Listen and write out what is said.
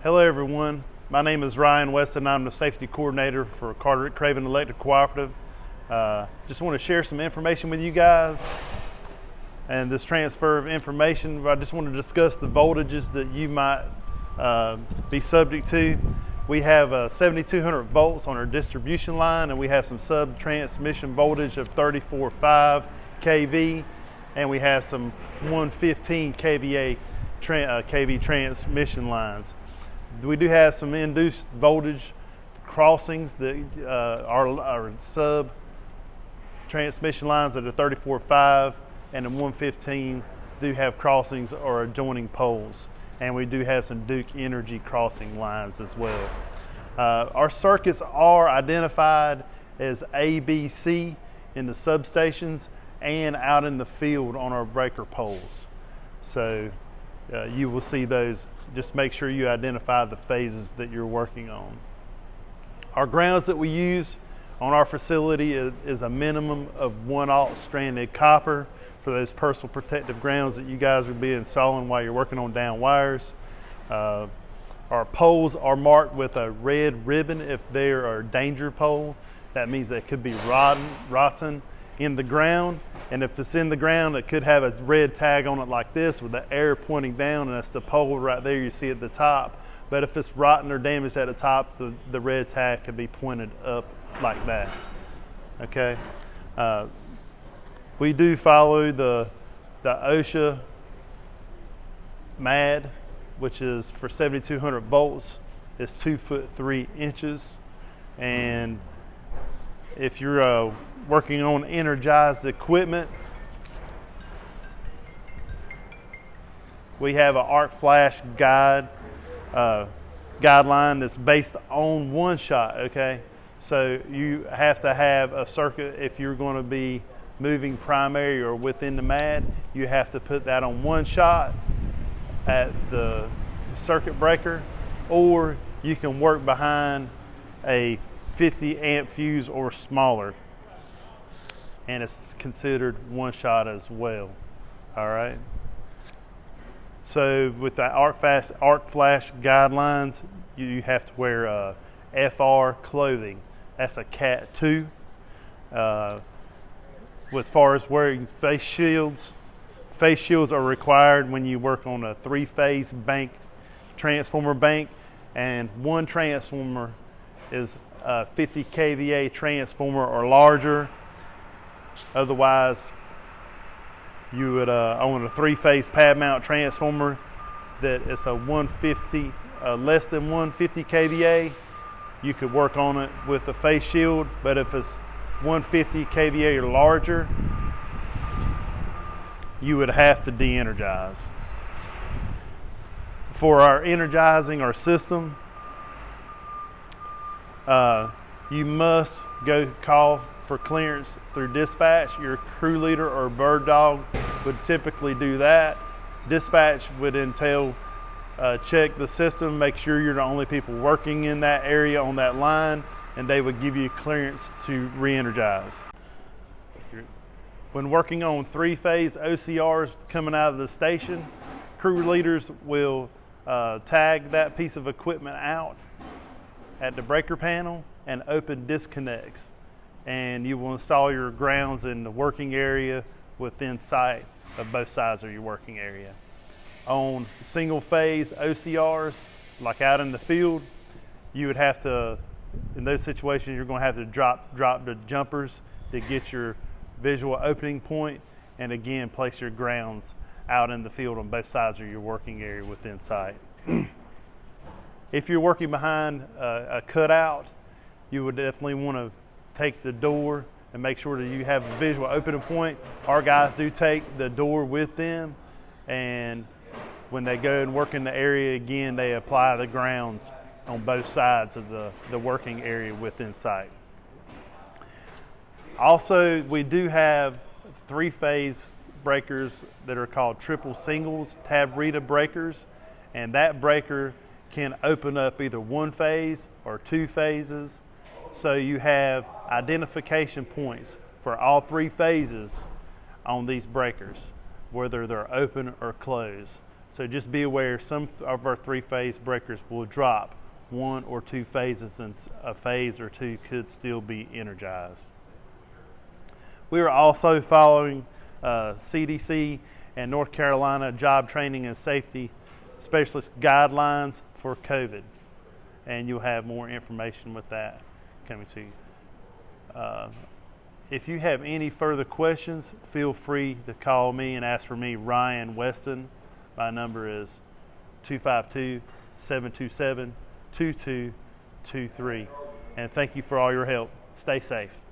Hello everyone, my name is Ryan Weston. I'm the safety coordinator for Carteret-Craven Electric Cooperative. Just want to share some information with you guys. And this transfer of information, I just want to discuss the voltages that you might be subject to. We have 7,200 volts on our distribution line, and we have some sub-transmission voltage of 34.5 kV, and we have some 115 kVA kV transmission lines. We do have some induced voltage crossings that our sub transmission lines that are 34.5 and the 115 do have crossings or adjoining poles, and we do have some Duke Energy crossing lines as well. Our circuits are identified as A, B, C in the substations and out in the field on our breaker poles. So you will see those. Just make sure you identify the phases that you're working on. Our grounds that we use on our facility is a minimum of 1/0 stranded copper for those personal protective grounds that you guys will be installing while you're working on down wires. Our poles are marked with a red ribbon if they are a danger pole. That means they could be rotten in the ground, and if it's in the ground, it could have a red tag on it like this with the arrow pointing down, and that's the pole right there you see at the top. But if it's rotten or damaged at the top, the red tag could be pointed up like that. Okay. We do follow the OSHA MAD, which is for 7,200 volts. It's 2'3" and if you're working on energized equipment, we have an arc flash guideline that's based on one shot. Okay, so you have to have a circuit. If you're going to be moving primary or within the MAD, you have to put that on one shot at the circuit breaker, or you can work behind a 50 amp fuse or smaller, and it's considered one shot as well. All right, so with the arc flash guidelines, you have to wear FR clothing. That's a Cat 2. As far as wearing face shields are required when you work on a 3-phase transformer bank, and one transformer is a 50 kVA transformer or larger. Otherwise, you would on a 3-phase pad mount transformer that is a 150 less than 150 kVA, you could work on it with a face shield. But if it's 150 kVA or larger, you would have to de-energize. For our energizing our system, you must go call for clearance through dispatch. Your crew leader or bird dog would typically do that. Dispatch would entail check the system, make sure you're the only people working in that area on that line, and they would give you clearance to re-energize. When working on 3-phase OCRs coming out of the station, crew leaders will tag that piece of equipment out at the breaker panel and open disconnects, and you will install your grounds in the working area within sight of both sides of your working area. On single-phase OCRs, like out in the field, you would have to, in those situations, you're going to have to drop the jumpers to get your visual opening point, and again place your grounds out in the field on both sides of your working area within sight. If you're working behind a cutout, you would definitely want to take the door and make sure that you have a visual opening point. Our guys do take the door with them, and when they go and work in the area again, they apply the grounds on both sides of the working area within sight. Also, we do have 3-phase breakers that are called triple singles Tabrita breakers, and that breaker can open up either 1 phase or 2 phases. So you have identification points for all 3 phases on these breakers, whether they're open or closed. So just be aware, some of our 3-phase breakers will drop 1 or 2 phases, and a phase or 2 could still be energized. We are also following CDC and North Carolina Job Training and Safety Specialist guidelines for COVID, and you'll have more information with that coming to you. If you have any further questions, feel free to call me and ask for me, Ryan Weston. My number is 252-727-2223. And thank you for all your help. Stay safe.